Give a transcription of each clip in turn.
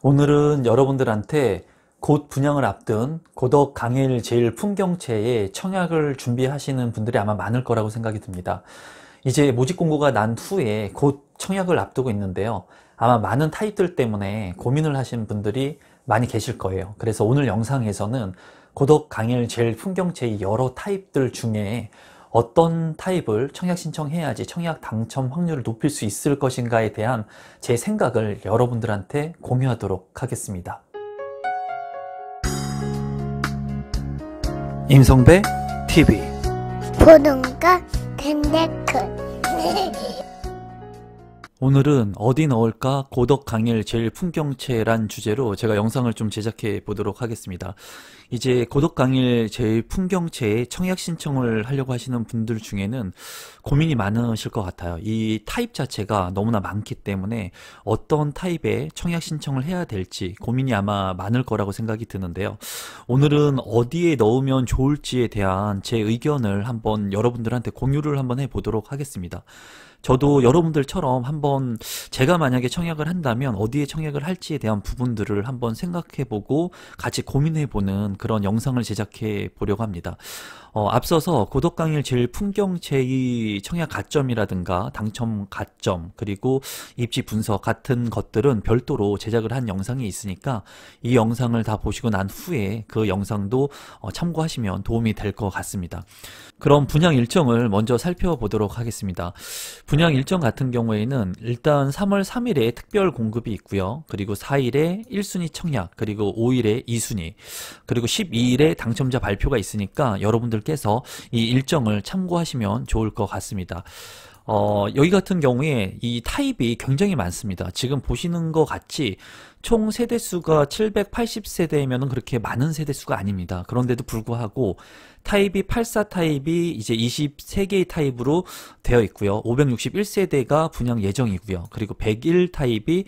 오늘은 여러분들한테 곧 분양을 앞둔 고덕 강일 제1풍경채의 청약을 준비하시는 분들이 아마 많을 거라고 생각이 듭니다. 이제 모집 공고가 난 후에 곧 청약을 앞두고 있는데요. 아마 많은 타입들 때문에 고민을 하시는 분들이 많이 계실 거예요. 그래서 오늘 영상에서는 고덕 강일 제1풍경채의 여러 타입들 중에 어떤 타입을 청약 신청해야지 청약 당첨 확률을 높일 수 있을 것인가에 대한 제 생각을 여러분들한테 공유하도록 하겠습니다. 임성배 TV 보동과 덴데크 오늘은 어디 넣을까 고덕 강일 제1풍경채란 주제로 제가 영상을 좀 제작해 보도록 하겠습니다. 이제 고덕 강일 제1풍경채에 청약 신청을 하려고 하시는 분들 중에는 고민이 많으실 것 같아요. 이 타입 자체가 너무나 많기 때문에 어떤 타입의 청약 신청을 해야 될지 고민이 아마 많을 거라고 생각이 드는데요. 오늘은 어디에 넣으면 좋을지에 대한 제 의견을 한번 여러분들한테 공유를 한번 해보도록 하겠습니다. 저도 여러분들처럼 한번 제가 만약에 청약을 한다면 어디에 청약을 할지에 대한 부분들을 한번 생각해보고 같이 고민해보는 그런 영상을 제작해 보려고 합니다. 앞서서 고덕 강일 제1풍경채의 청약 가점이라든가 당첨 가점 그리고 입지 분석 같은 것들은 별도로 제작을 한 영상이 있으니까 이 영상을 다 보시고 난 후에 그 영상도 참고하시면 도움이 될 것 같습니다. 그럼 분양 일정을 먼저 살펴보도록 하겠습니다. 분양 일정 같은 경우에는 일단 3월 3일에 특별 공급이 있고요. 그리고 4일에 1순위 청약, 그리고 5일에 2순위, 그리고 12일에 당첨자 발표가 있으니까 여러분들께서 이 일정을 참고하시면 좋을 것 같습니다. 여기 같은 경우에 이 타입이 굉장히 많습니다. 지금 보시는 것 같이 총 세대수가 780세대면은 그렇게 많은 세대수가 아닙니다. 그런데도 불구하고 타입이 84 타입이 이제 23개의 타입으로 되어 있고요. 561세대가 분양 예정이고요. 그리고 101 타입이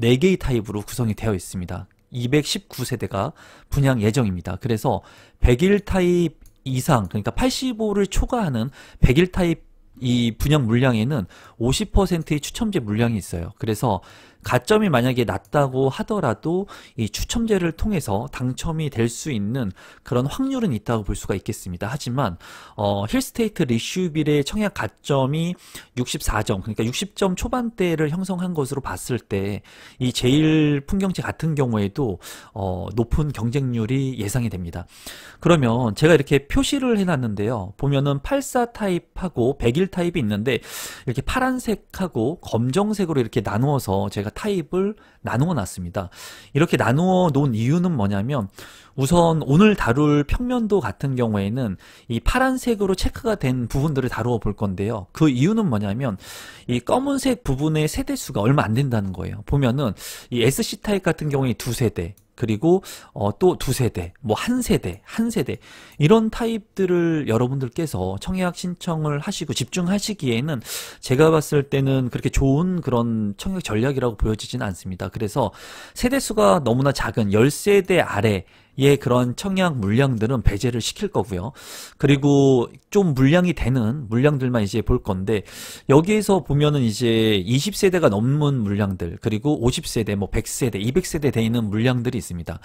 4개의 타입으로 구성이 되어 있습니다. 219세대가 분양 예정입니다. 그래서 101 타입 이상, 그러니까 85를 초과하는 101 타입 이 분양 물량에는 50%의 추첨제 물량이 있어요. 그래서 가점이 만약에 낮다고 하더라도 이 추첨제를 통해서 당첨이 될 수 있는 그런 확률은 있다고 볼 수가 있겠습니다. 하지만 힐스테이트 리슈빌의 청약 가점이 64점, 그러니까 60점 초반대를 형성한 것으로 봤을 때 이 제1풍경채 같은 경우에도 높은 경쟁률이 예상이 됩니다. 그러면 제가 이렇게 표시를 해놨는데요. 보면은 84 타입하고 101 타입이 있는데 이렇게 파란색하고 검정색으로 이렇게 나누어서 제가 타입을 나누어 놨습니다. 이렇게 나누어 놓은 이유는 뭐냐면 우선 오늘 다룰 평면도 같은 경우에는 이 파란색으로 체크가 된 부분들을 다루어 볼 건데요. 그 이유는 뭐냐면 이 검은색 부분의 세대수가 얼마 안 된다는 거예요. 보면은 이 SC 타입 같은 경우에 2세대, 그리고 또 2세대, 뭐 1세대, 1세대 이런 타입들을 여러분들께서 청약 신청을 하시고 집중하시기에는 제가 봤을 때는 그렇게 좋은 그런 청약 전략이라고 보여지지는 않습니다. 그래서 세대수가 너무나 작은 10세대 아래 의 그런 청약 물량들은 배제를 시킬 거고요. 그리고 좀 물량이 되는 물량들만 이제 볼 건데 여기에서 보면은 이제 20세대가 넘는 물량들, 그리고 50세대, 뭐 100세대, 200세대 돼 있는 물량들이 있습니다.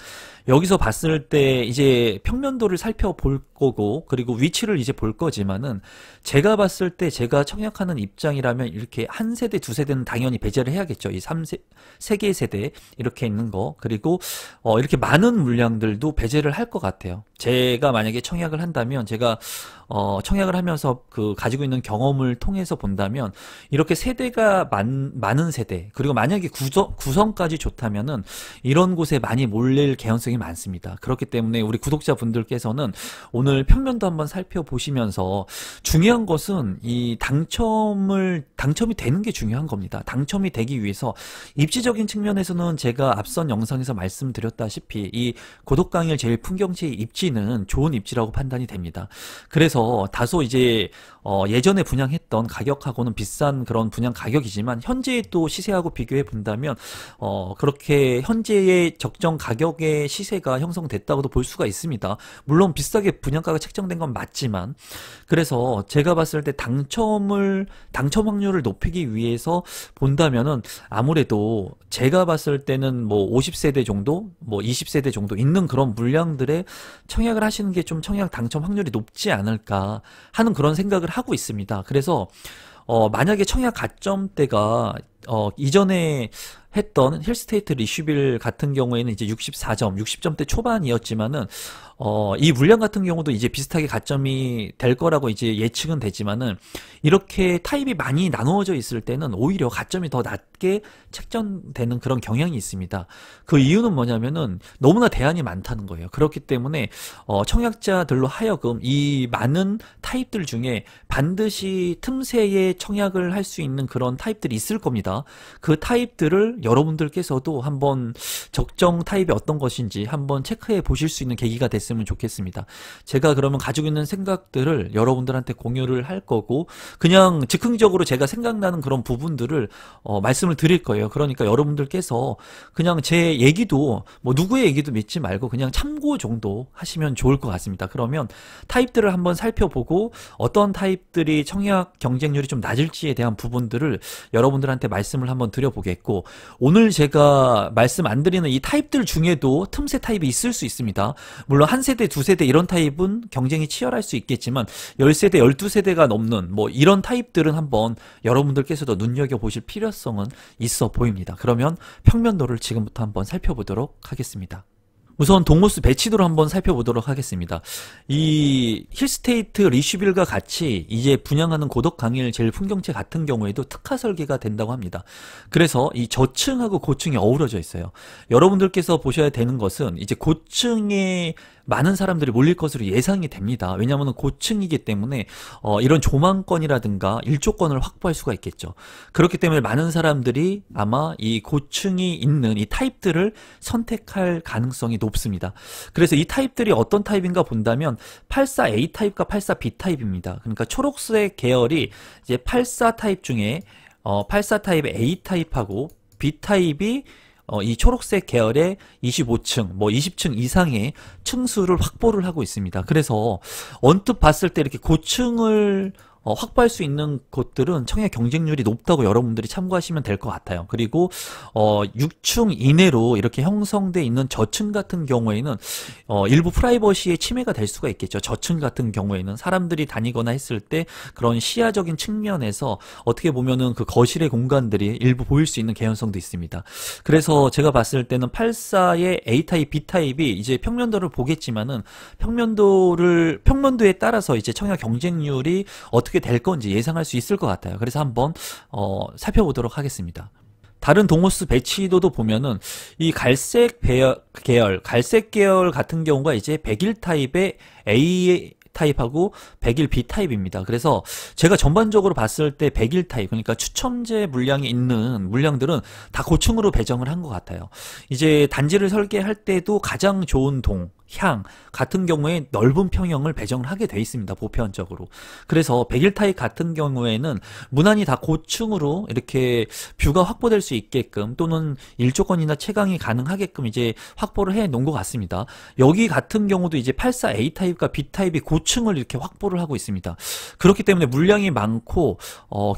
여기서 봤을 때 이제 평면도를 살펴볼 거고 그리고 위치를 이제 볼 거지만은 제가 봤을 때 제가 청약하는 입장이라면 이렇게 한 세대, 두 세대는 당연히 배제를 해야겠죠. 이 3개 세대 이렇게 있는 거, 그리고 이렇게 많은 물량들 도 배제를 할 것 같아요. 제가 만약에 청약을 한다면 제가 청약을 하면서 그 가지고 있는 경험을 통해서 본다면 이렇게 세대가 많은 세대, 그리고 만약에 구성까지 좋다면은 이런 곳에 많이 몰릴 개연성이 많습니다. 그렇기 때문에 우리 구독자분들께서는 오늘 평면도 한번 살펴보시면서 중요한 것은 이 당첨이 되는 게 중요한 겁니다. 당첨이 되기 위해서 입지적인 측면에서는 제가 앞선 영상에서 말씀드렸다시피 이 고독 고덕강일 제1풍경채의 입지는 좋은 입지라고 판단이 됩니다. 그래서 다소 이제 예전에 분양했던 가격하고는 비싼 그런 분양 가격이지만 현재의 또 시세하고 비교해 본다면 그렇게 현재의 적정 가격의 시세가 형성됐다고도 볼 수가 있습니다. 물론 비싸게 분양가가 책정된 건 맞지만, 그래서 제가 봤을 때 당첨 확률을 높이기 위해서 본다면은 아무래도 제가 봤을 때는 뭐 50세대 정도, 뭐 20세대 정도 있는 그런 물량들의 청약을 하시는 게 좀 청약 당첨 확률이 높지 않을까 하는 그런 생각을 하고 있습니다. 그래서 만약에 청약 가점대가 이전에 했던 힐스테이트 리슈빌 같은 경우에는 이제 64점, 60점대 초반이었지만은 이 물량 같은 경우도 이제 비슷하게 가점이 될 거라고 이제 예측은 되지만은, 이렇게 타입이 많이 나누어져 있을 때는 오히려 가점이 더 낮게 책정되는 그런 경향이 있습니다. 그 이유는 뭐냐면은 너무나 대안이 많다는 거예요. 그렇기 때문에 청약자들로 하여금 이 많은 타입들 중에 반드시 틈새에 청약을 할 수 있는 그런 타입들이 있을 겁니다. 그 타입들을 여러분들께서도 한번 적정 타입이 어떤 것인지 한번 체크해 보실 수 있는 계기가 됐으면 좋겠습니다. 제가 그러면 가지고 있는 생각들을 여러분들한테 공유를 할 거고, 그냥 즉흥적으로 제가 생각나는 그런 부분들을 말씀을 드릴 거예요. 그러니까 여러분들께서 그냥 제 얘기도, 뭐 누구의 얘기도 믿지 말고 그냥 참고 정도 하시면 좋을 것 같습니다. 그러면 타입들을 한번 살펴보고 어떤 타입들이 청약 경쟁률이 좀 낮을지에 대한 부분들을 여러분들한테 말씀을 한번 드려보겠고, 오늘 제가 말씀 안 드리는 이 타입들 중에도 틈새 타입이 있을 수 있습니다. 물론 한 세대, 두 세대 이런 타입은 경쟁이 치열할 수 있겠지만 10세대, 12세대가 넘는 뭐 이런 타입들은 한번 여러분들께서도 눈여겨보실 필요성은 있어 보입니다. 그러면 평면도를 지금부터 한번 살펴보도록 하겠습니다. 우선 동호수 배치도를 한번 살펴보도록 하겠습니다. 이 힐스테이트 리슈빌과 같이 이제 분양하는 고덕강일 제1풍경채 같은 경우에도 특화 설계가 된다고 합니다. 그래서 이 저층하고 고층이 어우러져 있어요. 여러분들께서 보셔야 되는 것은 이제 고층에 많은 사람들이 몰릴 것으로 예상이 됩니다. 왜냐하면 고층이기 때문에 이런 조망권이라든가 일조권을 확보할 수가 있겠죠. 그렇기 때문에 많은 사람들이 아마 이 고층이 있는 이 타입들을 선택할 가능성이 높습니다. 그래서 이 타입들이 어떤 타입인가 본다면 84A 타입과 84B 타입입니다. 그러니까 초록색 계열이 이제 84 타입 중에 84 타입의 A 타입하고 B 타입이 이 초록색 계열의 25층, 뭐 20층 이상의 층수를 확보를 하고 있습니다. 그래서 언뜻 봤을 때 이렇게 고층을 확보할 수 있는 곳들은 청약 경쟁률이 높다고 여러분들이 참고하시면 될 것 같아요. 그리고 6층 이내로 이렇게 형성돼 있는 저층 같은 경우에는 일부 프라이버시의 침해가 될 수가 있겠죠. 저층 같은 경우에는 사람들이 다니거나 했을 때 그런 시야적인 측면에서 어떻게 보면은 그 거실의 공간들이 일부 보일 수 있는 개연성도 있습니다. 그래서 제가 봤을 때는 84의 A타입, B타입이 이제 평면도를 보겠지만은 평면도에 따라서 이제 청약 경쟁률이 어떻게 될 건지 예상할 수 있을 것 같아요. 그래서 한번 살펴보도록 하겠습니다. 다른 동호수 배치도도 보면은 이 갈색 계열 같은 경우가 이제 101 타입의 A 타입하고 101 B 타입입니다. 그래서 제가 전반적으로 봤을 때 101 타입, 그러니까 추첨제 물량이 있는 물량들은 다 고층으로 배정을 한 것 같아요. 이제 단지를 설계할 때도 가장 좋은 향 같은 경우에 넓은 평형을 배정을 하게 돼 있습니다. 보편적으로. 그래서 101 타입 같은 경우에는 무난히 다 고층으로 이렇게 뷰가 확보될 수 있게끔, 또는 일조권이나 채광이 가능하게끔 이제 확보를 해 놓은 것 같습니다. 여기 같은 경우도 이제 84A 타입과 B 타입이 고층을 이렇게 확보를 하고 있습니다. 그렇기 때문에 물량이 많고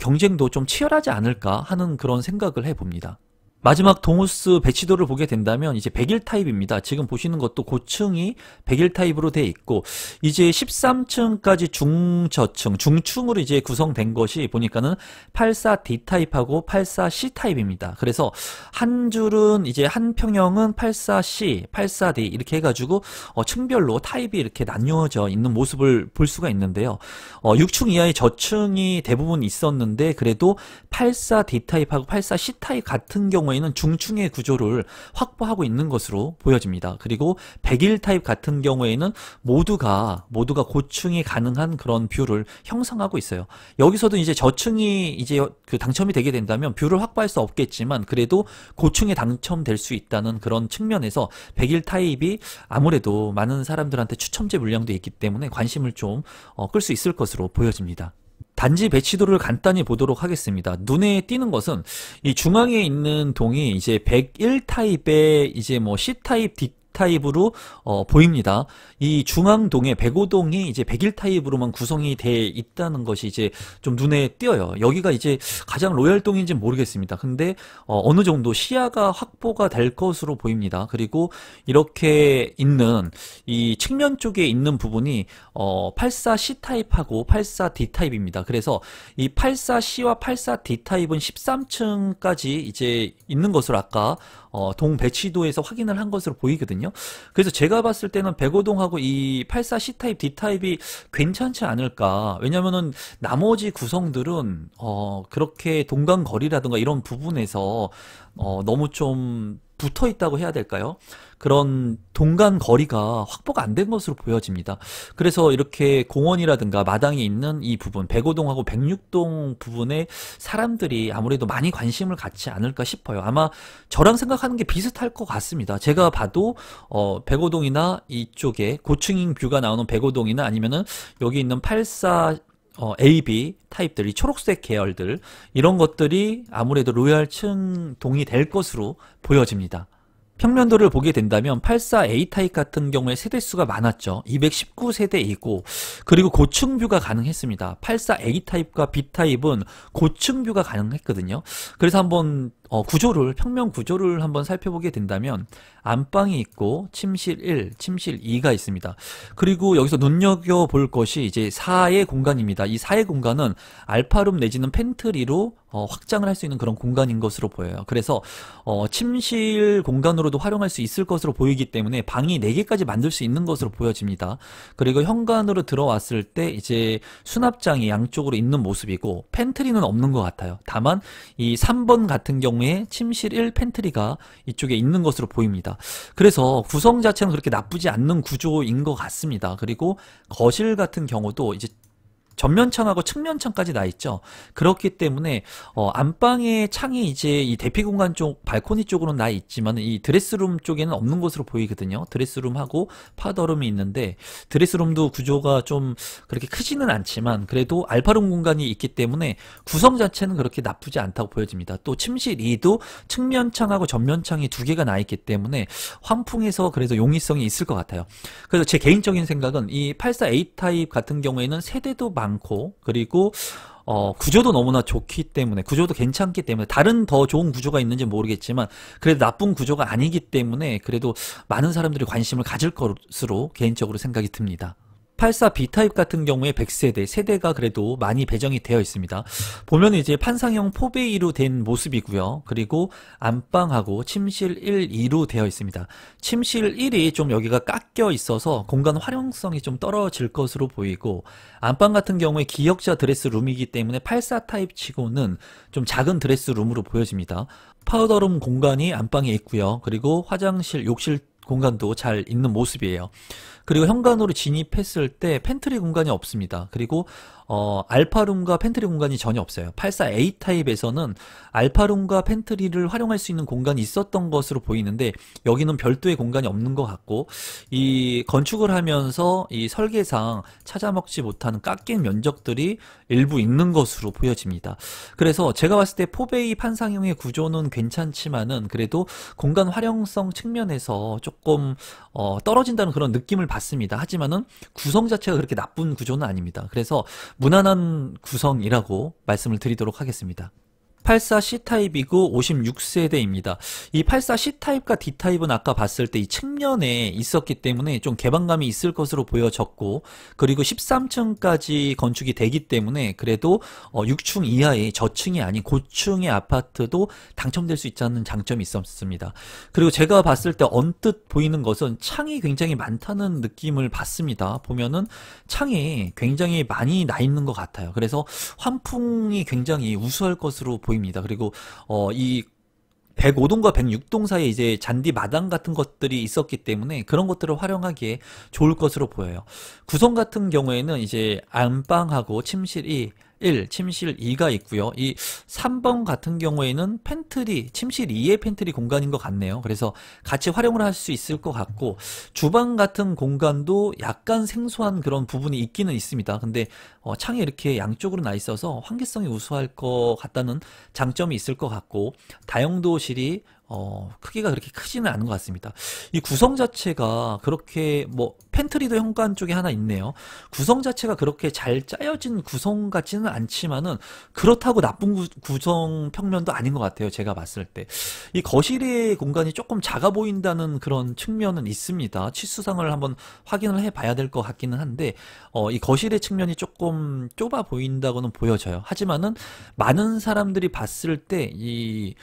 경쟁도 좀 치열하지 않을까 하는 그런 생각을 해봅니다. 마지막 동호수 배치도를 보게 된다면 이제 101 타입입니다. 지금 보시는 것도 고층이 101 타입으로 되어 있고, 이제 13층까지 중저층, 중층으로 이제 구성된 것이 보니까는 84D 타입하고 84C 타입입니다. 그래서 한 줄은 이제 한 평형은 84C, 84D 이렇게 해가지고 층별로 타입이 이렇게 나뉘어져 있는 모습을 볼 수가 있는데요. 6층 이하의 저층이 대부분 있었는데, 그래도 84D 타입하고 84C 타입 같은 경우에 경우에는 중층의 구조를 확보하고 있는 것으로 보여집니다. 그리고 101 타입 같은 경우에는 모두가 고층이 가능한 그런 뷰를 형성하고 있어요. 여기서도 이제 저층이 이제 그 당첨이 되게 된다면 뷰를 확보할 수 없겠지만 그래도 고층에 당첨될 수 있다는 그런 측면에서 101 타입이 아무래도 많은 사람들한테 추첨제 물량도 있기 때문에 관심을 좀 끌 수 있을 것으로 보여집니다. 단지 배치도를 간단히 보도록 하겠습니다. 눈에 띄는 것은 이 중앙에 있는 동이 이제 101 타입의 이제 뭐 C 타입, D 타입으로 보입니다. 이 중앙동에 105동이 이제 101 타입으로만 구성이 돼 있다는 것이 이제 좀 눈에 띄어요. 여기가 이제 가장 로얄동인지는 모르겠습니다. 근데 어느 정도 시야가 확보가 될 것으로 보입니다. 그리고 이렇게 있는 이 측면 쪽에 있는 부분이 84C 타입하고 84D 타입입니다. 그래서 이 84C와 84D 타입은 13층까지 이제 있는 것으로 아까 동 배치도에서 확인을 한 것으로 보이거든요. 그래서 제가 봤을 때는 105동하고 이 84C 타입, D 타입이 괜찮지 않을까. 왜냐면은 나머지 구성들은 그렇게 동간거리라든가 이런 부분에서 너무 좀 붙어 있다고 해야 될까요? 그런 동간 거리가 확보가 안 된 것으로 보여집니다. 그래서 이렇게 공원이라든가 마당에 있는 이 부분 105동하고 106동 부분에 사람들이 아무래도 많이 관심을 갖지 않을까 싶어요. 아마 저랑 생각하는 게 비슷할 것 같습니다. 제가 봐도 105동이나 이쪽에 고층인 뷰가 나오는 105동이나 아니면은 여기 있는 84 AB 타입들, 이 초록색 계열들 이런 것들이 아무래도 로얄층 동이 될 것으로 보여집니다. 평면도를 보게 된다면 84A 타입 같은 경우에 세대수가 많았죠. 219세대이고 그리고 고층 뷰가 가능했습니다. 84A 타입과 B 타입은 고층 뷰가 가능했거든요. 그래서 한번 평면 구조를 한번 살펴보게 된다면 안방이 있고 침실 1, 침실 2가 있습니다. 그리고 여기서 눈여겨볼 것이 이제 4의 공간입니다. 이 4의 공간은 알파룸 내지는 팬트리로 확장을 할 수 있는 그런 공간인 것으로 보여요. 그래서 침실 공간으로도 활용할 수 있을 것으로 보이기 때문에 방이 4개까지 만들 수 있는 것으로 보여집니다. 그리고 현관으로 들어왔을 때 이제 수납장이 양쪽으로 있는 모습이고 팬트리는 없는 것 같아요. 다만 이 3번 같은 경우에 침실 1 팬트리가 이쪽에 있는 것으로 보입니다. 그래서 구성 자체는 그렇게 나쁘지 않는 구조인 것 같습니다. 그리고 거실 같은 경우도 이제 전면창하고 측면창까지 나 있죠. 그렇기 때문에 안방의 창이 이제 이 대피 공간 쪽 발코니 쪽으로는 나 있지만 이 드레스룸 쪽에는 없는 것으로 보이거든요. 드레스룸하고 파더룸이 있는데 드레스룸도 구조가 좀 그렇게 크지는 않지만 그래도 알파룸 공간이 있기 때문에 구성 자체는 그렇게 나쁘지 않다고 보여집니다. 또 침실 2도 측면창하고 전면창이 2개가 나 있기 때문에 환풍에서 그래서 용이성이 있을 것 같아요. 그래서 제 개인적인 생각은 이 84A 타입 같은 경우에는 세대도 많고 그리고 구조도 너무나 좋기 때문에 구조도 괜찮기 때문에 다른 더 좋은 구조가 있는지 모르겠지만 그래도 나쁜 구조가 아니기 때문에 그래도 많은 사람들이 관심을 가질 것으로 개인적으로 생각이 듭니다. 84B 타입 같은 경우에 100세대, 세대가 그래도 많이 배정이 되어 있습니다. 보면 이제 판상형 포베이로 된 모습이고요. 그리고 안방하고 침실 1, 2로 되어 있습니다. 침실 1이 좀 여기가 깎여 있어서 공간 활용성이 좀 떨어질 것으로 보이고 안방 같은 경우에 기역자 드레스룸이기 때문에 84 타입 치고는 좀 작은 드레스룸으로 보여집니다. 파우더룸 공간이 안방에 있고요. 그리고 화장실, 욕실 공간도 잘 있는 모습이에요. 그리고 현관으로 진입했을 때 팬트리 공간이 없습니다. 그리고 알파룸과 팬트리 공간이 전혀 없어요. 84A 타입에서는 알파룸과 팬트리를 활용할 수 있는 공간이 있었던 것으로 보이는데 여기는 별도의 공간이 없는 것 같고 이 건축을 하면서 이 설계상 찾아먹지 못하는 깎인 면적들이 일부 있는 것으로 보여집니다. 그래서 제가 봤을 때 포베이 판상형의 구조는 괜찮지만은 그래도 공간 활용성 측면에서 조금 떨어진다는 그런 느낌을 받습니다. 하지만은 구성 자체가 그렇게 나쁜 구조는 아닙니다. 그래서 무난한 구성이라고 말씀을 드리도록 하겠습니다. 84C 타입이고 56세대입니다. 이 84C 타입과 D 타입은 아까 봤을 때 이 측면에 있었기 때문에 좀 개방감이 있을 것으로 보여졌고 그리고 13층까지 건축이 되기 때문에 그래도 6층 이하의 저층이 아닌 고층의 아파트도 당첨될 수 있다는 장점이 있었습니다. 그리고 제가 봤을 때 언뜻 보이는 것은 창이 굉장히 많다는 느낌을 받습니다. 보면은 창이 굉장히 많이 나 있는 것 같아요. 그래서 환풍이 굉장히 우수할 것으로 보입니다. 그리고 이 105동과 106동 사이에 이제 잔디 마당 같은 것들이 있었기 때문에 그런 것들을 활용하기에 좋을 것으로 보여요. 구성 같은 경우에는 이제 안방하고 침실이 1, 침실 2가 있고요. 이 3번 같은 경우에는 팬트리, 침실 2의 팬트리 공간인 것 같네요. 그래서 같이 활용을 할 수 있을 것 같고, 주방 같은 공간도 약간 생소한 그런 부분이 있기는 있습니다. 근데 창이 이렇게 양쪽으로 나 있어서 환기성이 우수할 것 같다는 장점이 있을 것 같고, 다용도실이 크기가 그렇게 크지는 않은 것 같습니다. 이 구성 자체가 그렇게 뭐 팬트리도 현관 쪽에 하나 있네요. 구성 자체가 그렇게 잘 짜여진 구성 같지는 않지만은 그렇다고 나쁜 구성 평면도 아닌 것 같아요. 제가 봤을 때. 이 거실의 공간이 조금 작아 보인다는 그런 측면은 있습니다. 치수상을 한번 확인을 해 봐야 될 것 같기는 한데 이 거실의 측면이 조금 좁아 보인다고는 보여져요. 하지만은 많은 사람들이 봤을 때 이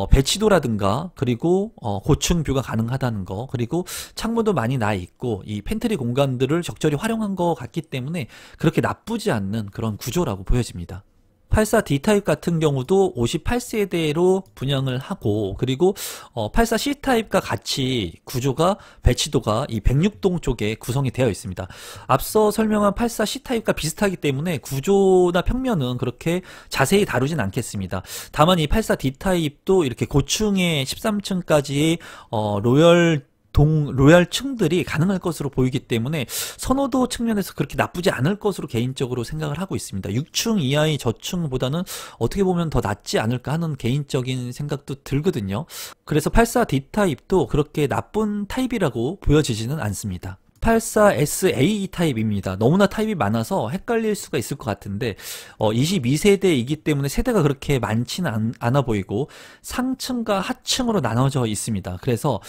배치도라든가 그리고 고층 뷰가 가능하다는 거, 그리고 창문도 많이 나 있고 이 팬트리 공간들을 적절히 활용한 것 같기 때문에 그렇게 나쁘지 않는 그런 구조라고 보여집니다. 84D 타입 같은 경우도 58세대로 분양을 하고, 그리고 84C 타입과 같이 구조가 배치도가 이 106동 쪽에 구성이 되어 있습니다. 앞서 설명한 84C 타입과 비슷하기 때문에 구조나 평면은 그렇게 자세히 다루진 않겠습니다. 다만 이 84D 타입도 이렇게 고층의 13층까지의 로얄층들이 가능할 것으로 보이기 때문에 선호도 측면에서 그렇게 나쁘지 않을 것으로 개인적으로 생각을 하고 있습니다. 6층 이하의 저층보다는 어떻게 보면 더 낫지 않을까 하는 개인적인 생각도 들거든요. 그래서 84D 타입도 그렇게 나쁜 타입이라고 보여지지는 않습니다. 84SA 타입입니다. 너무나 타입이 많아서 헷갈릴 수가 있을 것 같은데 22세대이기 때문에 세대가 그렇게 많지는 않아 보이고 상층과 하층으로 나눠져 있습니다. 그래서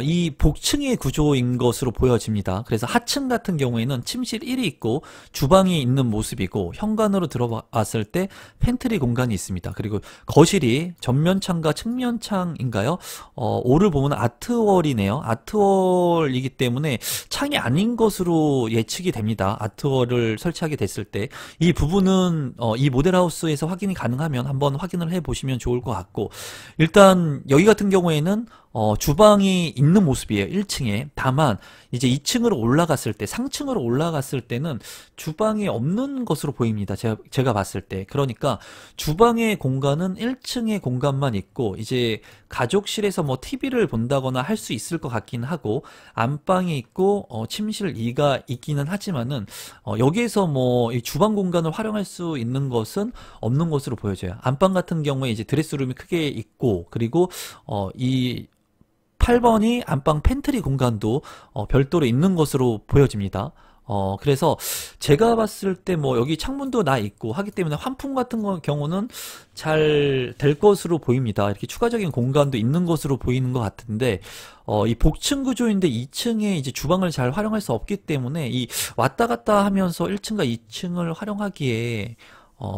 이 복층의 구조인 것으로 보여집니다. 그래서 하층 같은 경우에는 침실 1이 있고 주방이 있는 모습이고, 현관으로 들어왔을 때 팬트리 공간이 있습니다. 그리고 거실이 전면창과 측면창인가요? 오를 보면 아트월이네요. 아트월이기 때문에 창이 아닌 것으로 예측이 됩니다. 아트월을 설치하게 됐을 때 이 부분은 이 모델하우스에서 확인이 가능하면 한번 확인을 해보시면 좋을 것 같고, 일단 여기 같은 경우에는 주방이 있는 모습이에요. 1층에. 다만 이제 2층으로 올라갔을 때, 상층으로 올라갔을 때는 주방이 없는 것으로 보입니다. 제가 봤을 때. 그러니까 주방의 공간은 1층의 공간만 있고, 이제 가족실에서 뭐 TV를 본다거나 할 수 있을 것 같긴 하고, 안방이 있고 침실 2가 있기는 하지만은 여기에서 뭐 이 주방 공간을 활용할 수 있는 것은 없는 것으로 보여져요. 안방 같은 경우에 이제 드레스룸이 크게 있고, 그리고 이 8번이 안방 팬트리 공간도 별도로 있는 것으로 보여집니다. 그래서 제가 봤을 때 뭐 여기 창문도 나 있고 하기 때문에 환풍 같은 경우는 잘 될 것으로 보입니다. 이렇게 추가적인 공간도 있는 것으로 보이는 것 같은데, 이 복층 구조인데 2층에 이제 주방을 잘 활용할 수 없기 때문에 이 왔다 갔다 하면서 1층과 2층을 활용하기에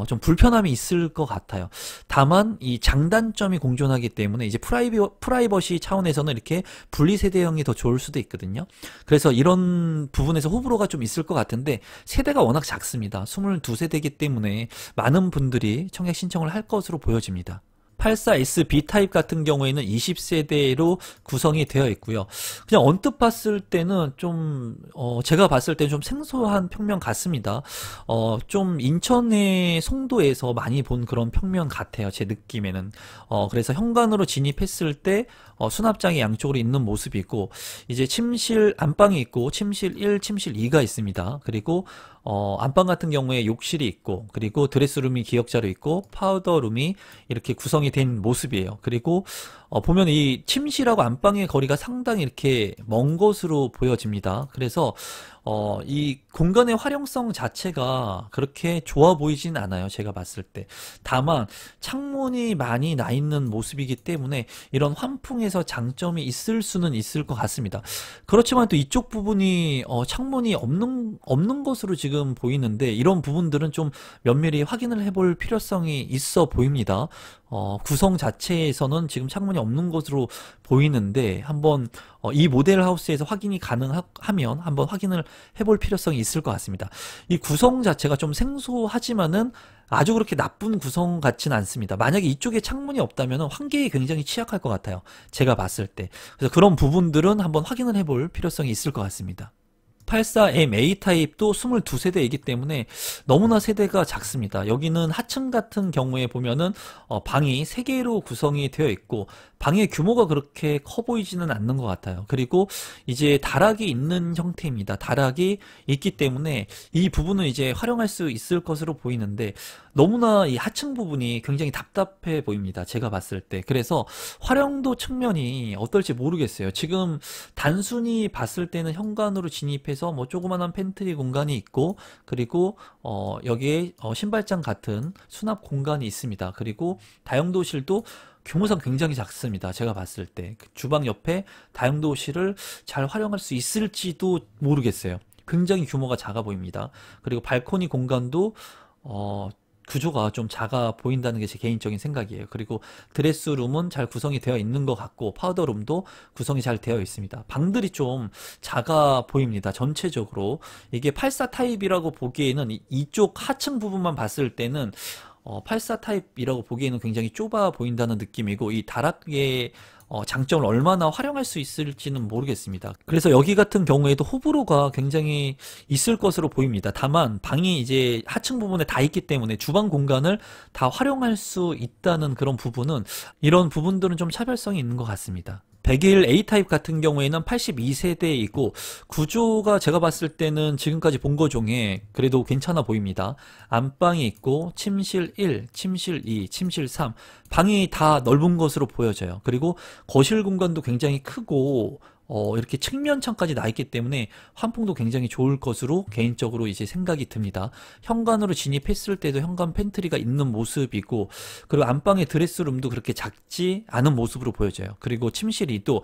좀 불편함이 있을 것 같아요. 다만 이 장단점이 공존하기 때문에 이제 프라이버시 차원에서는 이렇게 분리세대형이 더 좋을 수도 있거든요. 그래서 이런 부분에서 호불호가 좀 있을 것 같은데, 세대가 워낙 작습니다. 22세대이기 때문에 많은 분들이 청약 신청을 할 것으로 보여집니다. 84SB 타입 같은 경우에는 20세대로 구성이 되어 있고요. 그냥 언뜻 봤을 때는 좀 제가 봤을 때 좀 생소한 평면 같습니다. 좀 인천의 송도에서 많이 본 그런 평면 같아요. 제 느낌에는. 그래서 현관으로 진입했을 때 수납장이 양쪽으로 있는 모습이고, 이제 침실 안방이 있고 침실 1, 침실 2가 있습니다. 그리고 안방 같은 경우에 욕실이 있고, 그리고 드레스룸이 기역자로 있고, 파우더룸이 이렇게 구성이 된 모습이에요. 그리고 보면 이 침실하고 안방의 거리가 상당히 이렇게 먼 것으로 보여집니다. 그래서 이 공간의 활용성 자체가 그렇게 좋아 보이진 않아요. 제가 봤을 때. 다만 창문이 많이 나 있는 모습이기 때문에 이런 환풍에서 장점이 있을 수는 있을 것 같습니다. 그렇지만 또 이쪽 부분이 창문이 없는 것으로 지금 보이는데, 이런 부분들은 좀 면밀히 확인을 해볼 필요성이 있어 보입니다. 구성 자체에서는 지금 창문이 없는 것으로 보이는데, 한번 이 모델 하우스에서 확인이 가능하면 한번 확인을 해볼 필요성이 있을 것 같습니다. 이 구성 자체가 좀 생소하지만은 아주 그렇게 나쁜 구성 같지는 않습니다. 만약에 이쪽에 창문이 없다면 환기에 굉장히 취약할 것 같아요. 제가 봤을 때. 그래서 그런 부분들은 한번 확인을 해볼 필요성이 있을 것 같습니다. 84MA 타입도 22세대이기 때문에 너무나 세대가 작습니다. 여기는 하층 같은 경우에 보면은 방이 3개로 구성이 되어 있고 방의 규모가 그렇게 커 보이지는 않는 것 같아요. 그리고 이제 다락이 있는 형태입니다. 다락이 있기 때문에 이 부분은 이제 활용할 수 있을 것으로 보이는데 너무나 이 하층 부분이 굉장히 답답해 보입니다. 제가 봤을 때. 그래서 활용도 측면이 어떨지 모르겠어요. 지금 단순히 봤을 때는 현관으로 진입해서 뭐 조그만한 팬트리 공간이 있고 그리고 여기에 신발장 같은 수납 공간이 있습니다. 그리고 다용도실도 규모상 굉장히 작습니다. 제가 봤을 때 주방 옆에 다용도실을 잘 활용할 수 있을지도 모르겠어요. 굉장히 규모가 작아 보입니다. 그리고 발코니 공간도 구조가 좀 작아 보인다는 게 제 개인적인 생각이에요. 그리고 드레스룸은 잘 구성이 되어 있는 것 같고 파우더룸도 구성이 잘 되어 있습니다. 방들이 좀 작아 보입니다. 전체적으로 이게 84 타입이라고 보기에는 이쪽 하층 부분만 봤을 때는 84 타입이라고 보기에는 굉장히 좁아 보인다는 느낌이고 이 다락의 장점을 얼마나 활용할 수 있을지는 모르겠습니다. 그래서 여기 같은 경우에도 호불호가 굉장히 있을 것으로 보입니다. 다만 방이 이제 하층 부분에 다 있기 때문에 주방 공간을 다 활용할 수 있다는 그런 부분은 이런 부분들은 좀 차별성이 있는 것 같습니다. 101 A타입 같은 경우에는 82세대이고 구조가 제가 봤을 때는 지금까지 본 거 중에 그래도 괜찮아 보입니다. 안방이 있고 침실 1, 침실 2, 침실 3 방이 다 넓은 것으로 보여져요. 그리고 거실 공간도 굉장히 크고 이렇게 측면창까지 나 있기 때문에 환풍도 굉장히 좋을 것으로 개인적으로 이제 생각이 듭니다. 현관으로 진입했을 때도 현관 팬트리가 있는 모습이고 그리고 안방의 드레스룸도 그렇게 작지 않은 모습으로 보여져요. 그리고 침실 2도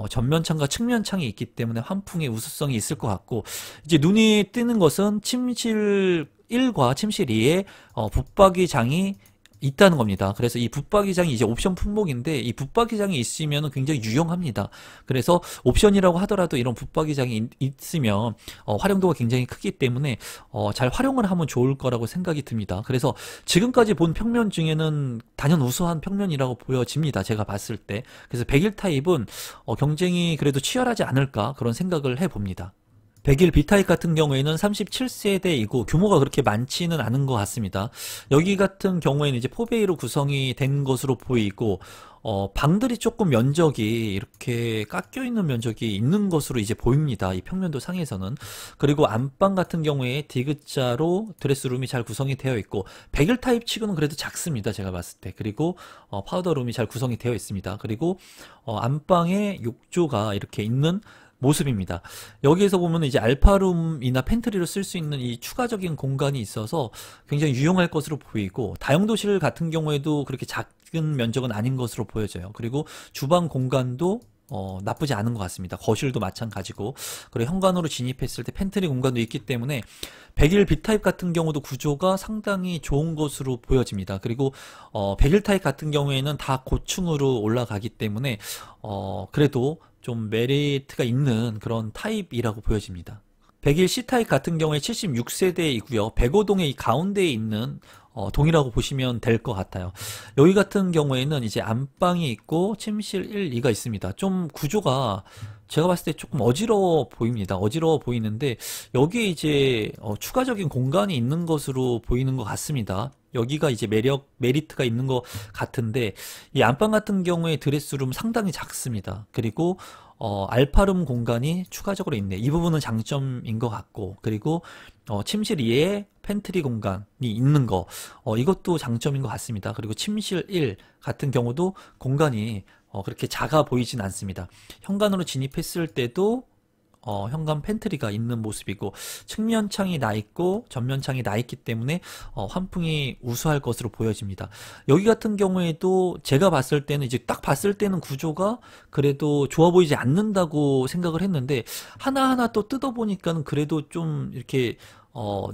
전면창과 측면창이 있기 때문에 환풍의 우수성이 있을 것 같고 이제 눈이 띄는 것은 침실 1과 침실 2에 붙박이장이 있다는 겁니다. 그래서 이 붙박이장이 이제 옵션 품목인데 이 붙박이장이 있으면 굉장히 유용합니다. 그래서 옵션이라고 하더라도 이런 붙박이장이 있으면 활용도가 굉장히 크기 때문에 잘 활용을 하면 좋을 거라고 생각이 듭니다. 그래서 지금까지 본 평면 중에는 단연 우수한 평면이라고 보여집니다. 제가 봤을 때. 그래서 101 타입은 경쟁이 그래도 치열하지 않을까 그런 생각을 해봅니다. 101 B타입 같은 경우에는 37세대이고 규모가 그렇게 많지는 않은 것 같습니다. 여기 같은 경우에는 이제 4베이로 구성이 된 것으로 보이고 방들이 조금 면적이 이렇게 깎여 있는 면적이 있는 것으로 이제 보입니다. 이 평면도 상에서는. 그리고 안방 같은 경우에 디귿자로 드레스룸이 잘 구성이 되어 있고 101 타입 치고는 그래도 작습니다. 제가 봤을 때. 그리고 파우더룸이 잘 구성이 되어 있습니다. 그리고 안방에 욕조가 이렇게 있는 모습입니다. 여기에서 보면 이제 알파룸이나 팬트리로 쓸 수 있는 이 추가적인 공간이 있어서 굉장히 유용할 것으로 보이고 다용도실 같은 경우에도 그렇게 작은 면적은 아닌 것으로 보여져요. 그리고 주방 공간도 나쁘지 않은 것 같습니다. 거실도 마찬가지고 그리고 현관으로 진입했을 때 팬트리 공간도 있기 때문에 101 B타입 같은 경우도 구조가 상당히 좋은 것으로 보여집니다. 그리고 101 타입 같은 경우에는 다 고층으로 올라가기 때문에 그래도 좀 메리트가 있는 그런 타입이라고 보여집니다. 101 C타입 같은 경우에 76세대이고요. 105동의 이 가운데에 있는 동이라고 보시면 될 것 같아요. 여기 같은 경우에는 이제 안방이 있고 침실 1, 2가 있습니다. 좀 구조가 제가 봤을 때 조금 어지러워 보입니다. 어지러워 보이는데 여기에 이제 추가적인 공간이 있는 것으로 보이는 것 같습니다. 여기가 이제 메리트가 있는 것 같은데 이 안방 같은 경우에 드레스룸 상당히 작습니다. 그리고 알파룸 공간이 추가적으로 있네. 이 부분은 장점인 것 같고 그리고 침실 2에 팬트리 공간이 있는 거 이것도 장점인 것 같습니다. 그리고 침실 1 같은 경우도 공간이 그렇게 작아 보이진 않습니다. 현관으로 진입했을 때도 현관 팬트리가 있는 모습이고 측면창이 나 있고 전면창이 나 있기 때문에 환풍이 우수할 것으로 보여집니다. 여기 같은 경우에도 제가 봤을 때는 이제 딱 봤을 때는 구조가 그래도 좋아 보이지 않는다고 생각을 했는데 하나하나 또 뜯어보니까는 그래도 좀 이렇게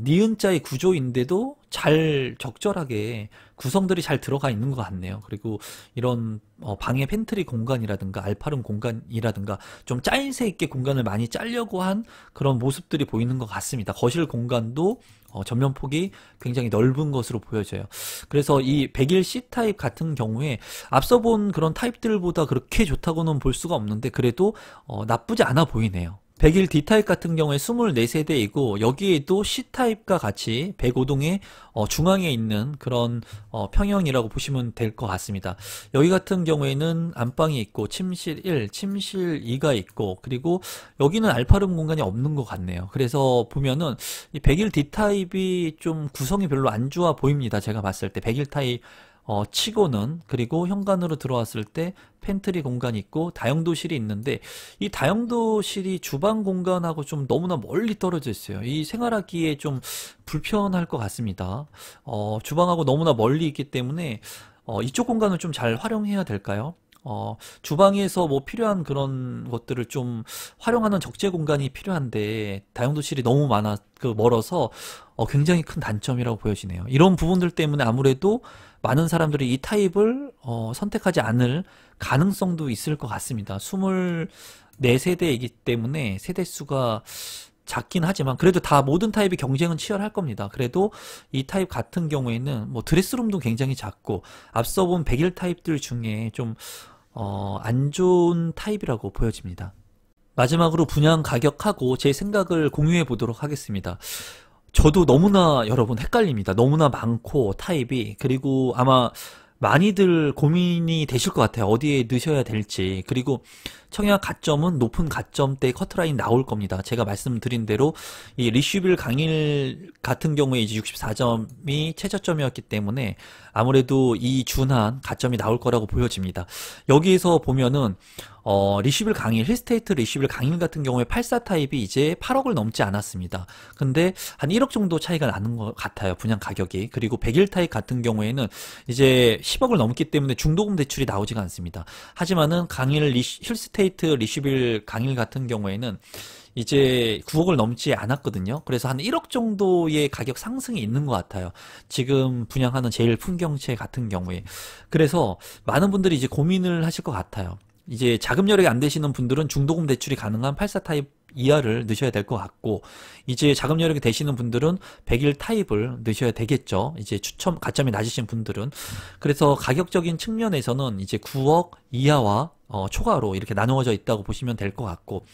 니은자의 구조인데도 잘 적절하게 구성들이 잘 들어가 있는 것 같네요. 그리고 이런 방의 팬트리 공간이라든가 알파룸 공간이라든가 좀 짜임새 있게 공간을 많이 짜려고 한 그런 모습들이 보이는 것 같습니다. 거실 공간도 전면 폭이 굉장히 넓은 것으로 보여져요. 그래서 이 101 C타입 같은 경우에 앞서 본 그런 타입들보다 그렇게 좋다고는 볼 수가 없는데 그래도 나쁘지 않아 보이네요. 101 D타입 같은 경우에 24세대이고 여기에도 C타입과 같이 105동의 중앙에 있는 그런 평형이라고 보시면 될 것 같습니다. 여기 같은 경우에는 안방이 있고 침실 1, 침실 2가 있고 그리고 여기는 알파룸 공간이 없는 것 같네요. 그래서 보면은 이 101 D타입이 좀 구성이 별로 안 좋아 보입니다. 제가 봤을 때 101 타입 치고는. 그리고 현관으로 들어왔을 때 팬트리 공간이 있고 다용도실이 있는데 이 다용도실이 주방 공간하고 좀 너무나 멀리 떨어져 있어요. 이 생활하기에 좀 불편할 것 같습니다. 주방하고 너무나 멀리 있기 때문에 이쪽 공간을 좀 잘 활용해야 될까요? 주방에서 뭐 필요한 그런 것들을 좀 활용하는 적재 공간이 필요한데 다용도실이 너무 멀어서 굉장히 큰 단점이라고 보여지네요. 이런 부분들 때문에 아무래도 많은 사람들이 이 타입을 선택하지 않을 가능성도 있을 것 같습니다. 24세대이기 때문에 세대수가 작긴 하지만 그래도 다 모든 타입이 경쟁은 치열할 겁니다. 그래도 이 타입 같은 경우에는 뭐 드레스룸도 굉장히 작고 앞서 본 101 타입들 중에 좀 안 좋은 타입이라고 보여집니다. 마지막으로 분양 가격하고 제 생각을 공유해 보도록 하겠습니다. 저도 너무나 여러분 헷갈립니다. 너무나 많고 타입이. 그리고 아마 많이들 고민이 되실 것 같아요. 어디에 넣으셔야 될지. 그리고 청약 가점은 높은 가점대 커트라인 나올 겁니다. 제가 말씀드린 대로 이 리슈빌 강일 같은 경우에 이제 64점이 최저점이었기 때문에 아무래도 이 준한 가점이 나올 거라고 보여집니다. 여기에서 보면은 리슈빌 강일, 힐스테이트 리슈빌 강일 같은 경우에 84 타입이 이제 8억을 넘지 않았습니다. 근데 한 1억 정도 차이가 나는 것 같아요. 분양 가격이. 그리고 101 타입 같은 경우에는 이제 10억을 넘기 때문에 중도금 대출이 나오지가 않습니다. 하지만은 강일 힐스테이트 리슈빌 강일 같은 경우에는 이제 9억을 넘지 않았거든요. 그래서 한 1억 정도의 가격 상승이 있는 것 같아요. 지금 분양하는 제일 풍경채 같은 경우에. 그래서 많은 분들이 이제 고민을 하실 것 같아요. 이제 자금 여력이 안 되시는 분들은 중도금 대출이 가능한 84 타입 이하를 넣으셔야 될 것 같고 이제 자금 여력이 되시는 분들은 101 타입을 넣으셔야 되겠죠. 이제 가점이 낮으신 분들은. 그래서 가격적인 측면에서는 이제 9억 이하와 초과로 이렇게 나누어져 있다고 보시면 될 것 같고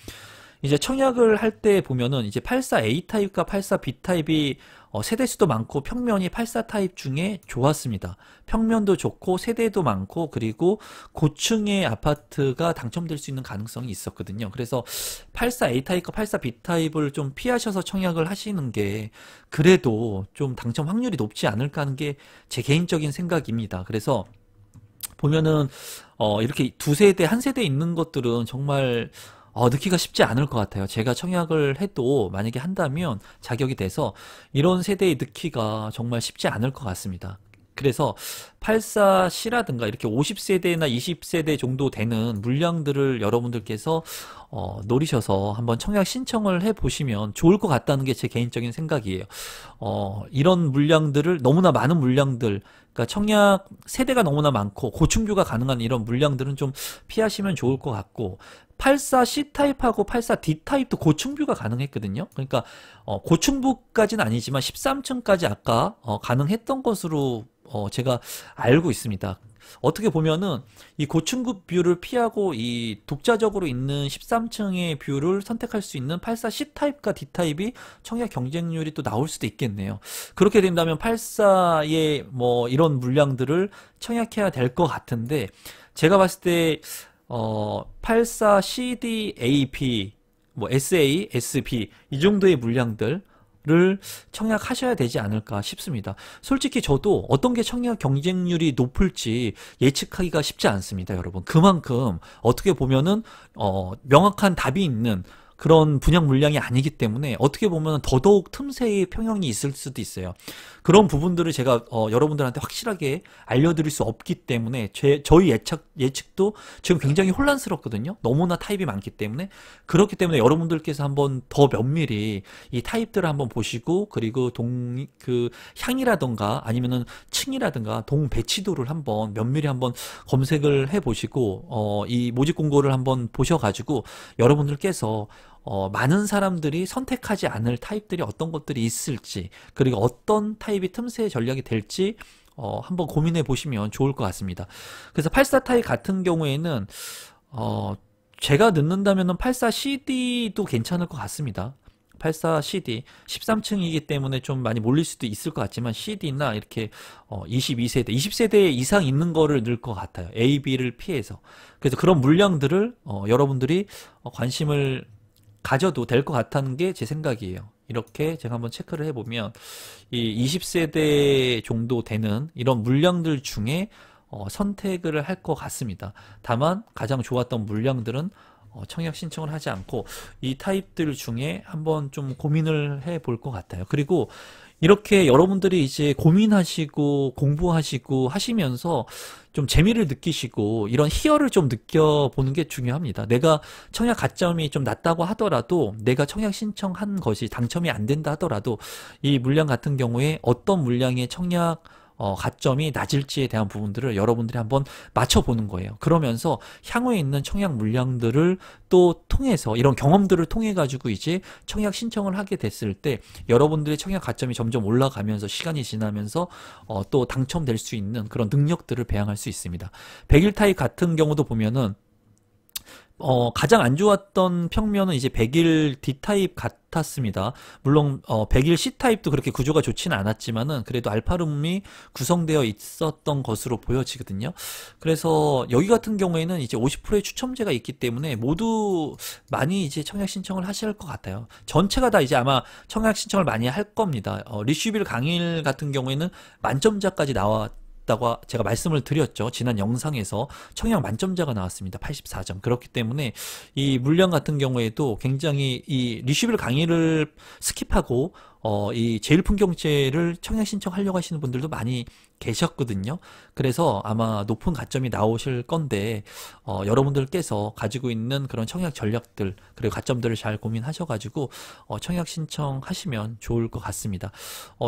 이제 청약을 할 때 보면은 이제 84A 타입과 84B 타입이 세대수도 많고 평면이 84 타입 중에 좋았습니다. 평면도 좋고 세대도 많고 그리고 고층의 아파트가 당첨될 수 있는 가능성이 있었거든요. 그래서 84A 타입과 84B 타입을 좀 피하셔서 청약을 하시는 게 그래도 좀 당첨 확률이 높지 않을까 하는 게 제 개인적인 생각입니다. 그래서 보면은 이렇게 두 세대, 한 세대 있는 것들은 정말 넣기가 쉽지 않을 것 같아요. 제가 청약을 해도 만약에 한다면 자격이 돼서 이런 세대에 넣기가 정말 쉽지 않을 것 같습니다. 그래서 84C라든가 이렇게 50세대나 20세대 정도 되는 물량들을 여러분들께서 노리셔서 한번 청약 신청을 해보시면 좋을 것 같다는 게 제 개인적인 생각이에요. 이런 물량들을 너무나 많은 물량들 그러니까 청약 세대가 너무나 많고 고층뷰가 가능한 이런 물량들은 좀 피하시면 좋을 것 같고 84C 타입하고 84D 타입도 고층뷰가 가능했거든요. 그러니까 고층부까지는 아니지만 13층까지 아까 가능했던 것으로 제가 알고 있습니다. 어떻게 보면은 이 고층급 뷰를 피하고 이 독자적으로 있는 13층의 뷰를 선택할 수 있는 84C 타입과 D 타입이 청약 경쟁률이 또 나올 수도 있겠네요. 그렇게 된다면 84의 뭐 이런 물량들을 청약해야 될 것 같은데 제가 봤을 때 84CDAP, 뭐 SA, SB 이 정도의 물량들을 청약하셔야 되지 않을까 싶습니다. 솔직히 저도 어떤 게 청약 경쟁률이 높을지 예측하기가 쉽지 않습니다, 여러분. 그만큼 어떻게 보면은 명확한 답이 있는 그런 분양 물량이 아니기 때문에 어떻게 보면 더더욱 틈새의 평형이 있을 수도 있어요. 그런 부분들을 제가 여러분들한테 확실하게 알려드릴 수 없기 때문에 저희 예측도 지금 굉장히 혼란스럽거든요. 너무나 타입이 많기 때문에. 그렇기 때문에 여러분들께서 한번 더 면밀히 이 타입들을 한번 보시고, 그리고 그 향이라던가 아니면은 층이라든가 동 배치도를 한번 면밀히 한번 검색을 해 보시고 이 모집 공고를 한번 보셔가지고 여러분들께서 많은 사람들이 선택하지 않을 타입들이 어떤 것들이 있을지, 그리고 어떤 타입이 틈새 전략이 될지 한번 고민해 보시면 좋을 것 같습니다. 그래서 84 타입 같은 경우에는 제가 넣는다면은 84 CD도 괜찮을 것 같습니다. 84 CD 13층이기 때문에 좀 많이 몰릴 수도 있을 것 같지만, CD나 이렇게 22세대 20세대 이상 있는 거를 넣을 것 같아요. A, B를 피해서. 그래서 그런 물량들을 여러분들이 관심을 가져도 될 것 같다는 게 제 생각이에요. 이렇게 제가 한번 체크를 해보면 이 20세대 정도 되는 이런 물량들 중에 선택을 할 것 같습니다. 다만 가장 좋았던 물량들은 청약 신청을 하지 않고 이 타입들 중에 한번 좀 고민을 해 볼 것 같아요. 그리고 이렇게 여러분들이 이제 고민하시고 공부하시고 하시면서 좀 재미를 느끼시고 이런 희열을 좀 느껴보는 게 중요합니다. 내가 청약 가점이 좀 낮다고 하더라도, 내가 청약 신청한 것이 당첨이 안 된다 하더라도, 이 물량 같은 경우에 어떤 물량의 청약 가점이 낮을지에 대한 부분들을 여러분들이 한번 맞춰보는 거예요. 그러면서 향후에 있는 청약 물량들을 또 통해서, 이런 경험들을 통해 가지고 이제 청약 신청을 하게 됐을 때 여러분들의 청약 가점이 점점 올라가면서 시간이 지나면서 또 당첨될 수 있는 그런 능력들을 배양할 수 있습니다. 101 타입 같은 경우도 보면은 가장 안 좋았던 평면은 이제 101 D타입 같았습니다. 물론 101 C타입도 그렇게 구조가 좋지는 않았지만은 그래도 알파룸이 구성되어 있었던 것으로 보여지거든요. 그래서 여기 같은 경우에는 이제 50%의 추첨제가 있기 때문에 모두 많이 이제 청약 신청을 하실 것 같아요. 전체가 다 이제 아마 청약 신청을 많이 할 겁니다. 리슈빌 강일 같은 경우에는 만점자까지 나왔다고 제가 말씀을 드렸죠. 지난 영상에서 청약 만점자가 나왔습니다. 84점. 그렇기 때문에 이 물량 같은 경우에도 굉장히 이 리슈빌 강의를 스킵하고 이 제일풍경채를 청약 신청하려고 하시는 분들도 많이 계셨거든요. 그래서 아마 높은 가점이 나오실 건데 여러분들께서 가지고 있는 그런 청약 전략들, 그리고 가점들을 잘 고민하셔가지고 청약 신청하시면 좋을 것 같습니다.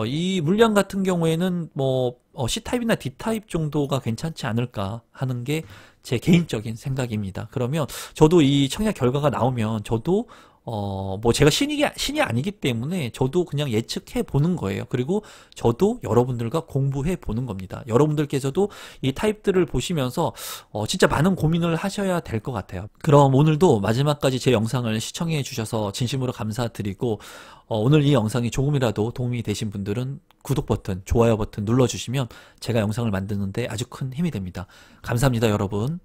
이 물량 같은 경우에는 뭐 C타입이나 D타입 정도가 괜찮지 않을까 하는 게 제 개인적인 생각입니다. 그러면 저도 이 청약 결과가 나오면 저도 뭐 제가 신이 아니기 때문에 저도 그냥 예측해 보는 거예요. 그리고 저도 여러분들과 공부해 보는 겁니다. 여러분들께서도 이 타입들을 보시면서 진짜 많은 고민을 하셔야 될 것 같아요. 그럼 오늘도 마지막까지 제 영상을 시청해 주셔서 진심으로 감사드리고, 오늘 이 영상이 조금이라도 도움이 되신 분들은 구독 버튼, 좋아요 버튼 눌러주시면 제가 영상을 만드는데 아주 큰 힘이 됩니다. 감사합니다, 여러분.